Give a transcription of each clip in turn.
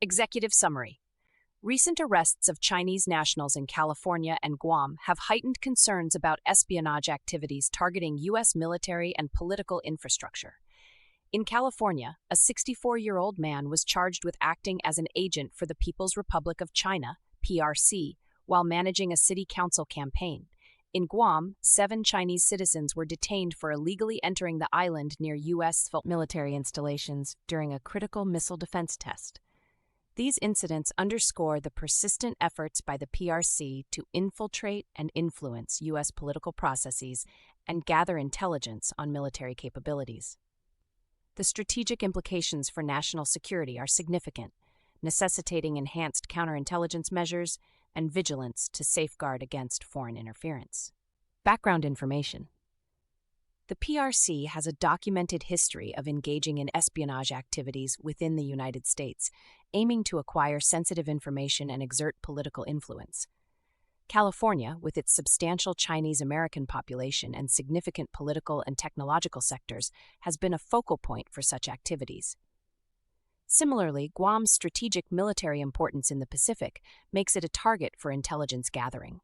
Executive Summary. Recent arrests of Chinese nationals in California and Guam have heightened concerns about espionage activities targeting U.S. military and political infrastructure. In California, a 64-year-old man was charged with acting as an agent for the People's Republic of China, PRC, while managing a city council campaign. In Guam, 7 Chinese citizens were detained for illegally entering the island near U.S. military installations during a critical missile defense test. These incidents underscore the persistent efforts by the PRC to infiltrate and influence U.S. political processes and gather intelligence on military capabilities. The strategic implications for national security are significant, necessitating enhanced counterintelligence measures and vigilance to safeguard against foreign interference. Background information. The PRC has a documented history of engaging in espionage activities within the United States, aiming to acquire sensitive information and exert political influence. California, with its substantial Chinese-American population and significant political and technological sectors, has been a focal point for such activities. Similarly, Guam's strategic military importance in the Pacific makes it a target for intelligence gathering.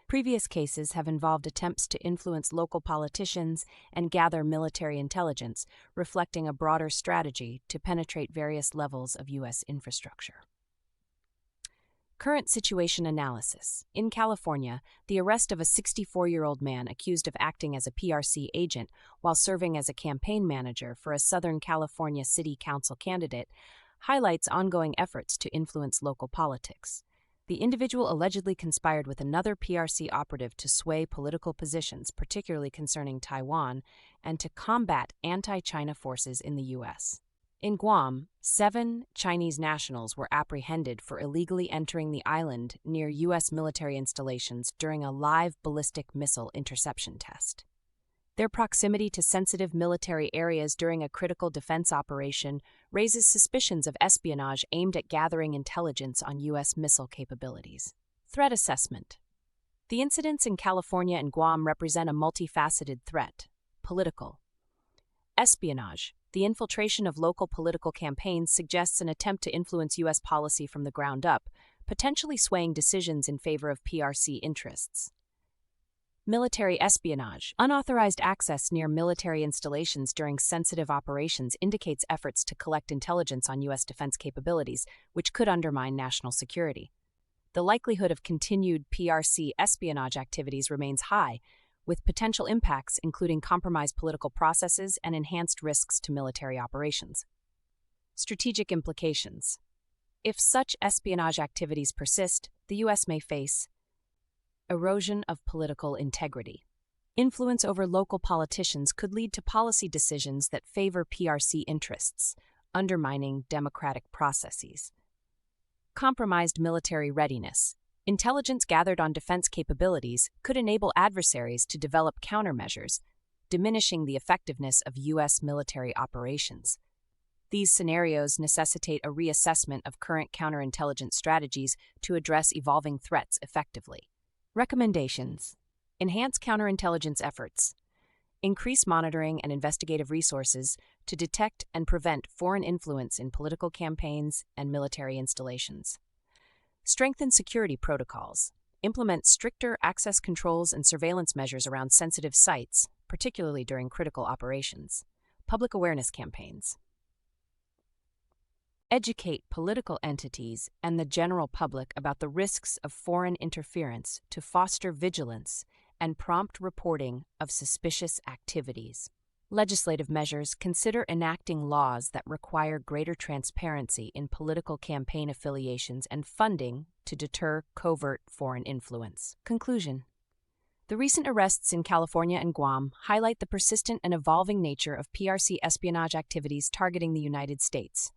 Previous cases have involved attempts to influence local politicians and gather military intelligence, reflecting a broader strategy to penetrate various levels of U.S. infrastructure. Current situation analysis. In California, the arrest of a 64-year-old man accused of acting as a PRC agent while serving as a campaign manager for a Southern California City Council candidate highlights ongoing efforts to influence local politics. The individual allegedly conspired with another PRC operative to sway political positions, particularly concerning Taiwan, and to combat anti-China forces in the U.S. In Guam, 7 Chinese nationals were apprehended for illegally entering the island near U.S. military installations during a live ballistic missile interception test. Their proximity to sensitive military areas during a critical defense operation raises suspicions of espionage aimed at gathering intelligence on U.S. missile capabilities. Threat assessment. The incidents in California and Guam represent a multifaceted threat. Political. Espionage. The infiltration of local political campaigns suggests an attempt to influence U.S. policy from the ground up, potentially swaying decisions in favor of PRC interests. Military espionage. Unauthorized access near military installations during sensitive operations indicates efforts to collect intelligence on U.S. defense capabilities, which could undermine national security. The likelihood of continued PRC espionage activities remains high, with potential impacts including compromised political processes and enhanced risks to military operations. Strategic implications. If such espionage activities persist, the U.S. may face erosion of political integrity. Influence over local politicians could lead to policy decisions that favor PRC interests, undermining democratic processes. Compromised military readiness. Intelligence gathered on defense capabilities could enable adversaries to develop countermeasures, diminishing the effectiveness of U.S. military operations. These scenarios necessitate a reassessment of current counterintelligence strategies to address evolving threats effectively. Recommendations. Enhance counterintelligence efforts. Increase monitoring and investigative resources to detect and prevent foreign influence in political campaigns and military installations. Strengthen security protocols. Implement stricter access controls and surveillance measures around sensitive sites, particularly during critical operations. Public awareness campaigns. Educate political entities and the general public about the risks of foreign interference to foster vigilance and prompt reporting of suspicious activities. Legislative measures. Consider enacting laws that require greater transparency in political campaign affiliations and funding to deter covert foreign influence. Conclusion. The recent arrests in California and Guam highlight the persistent and evolving nature of PRC espionage activities targeting the United States.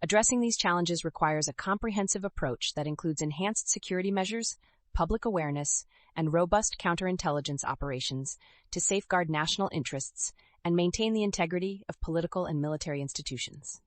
Addressing these challenges requires a comprehensive approach that includes enhanced security measures, public awareness, and robust counterintelligence operations to safeguard national interests and maintain the integrity of political and military institutions.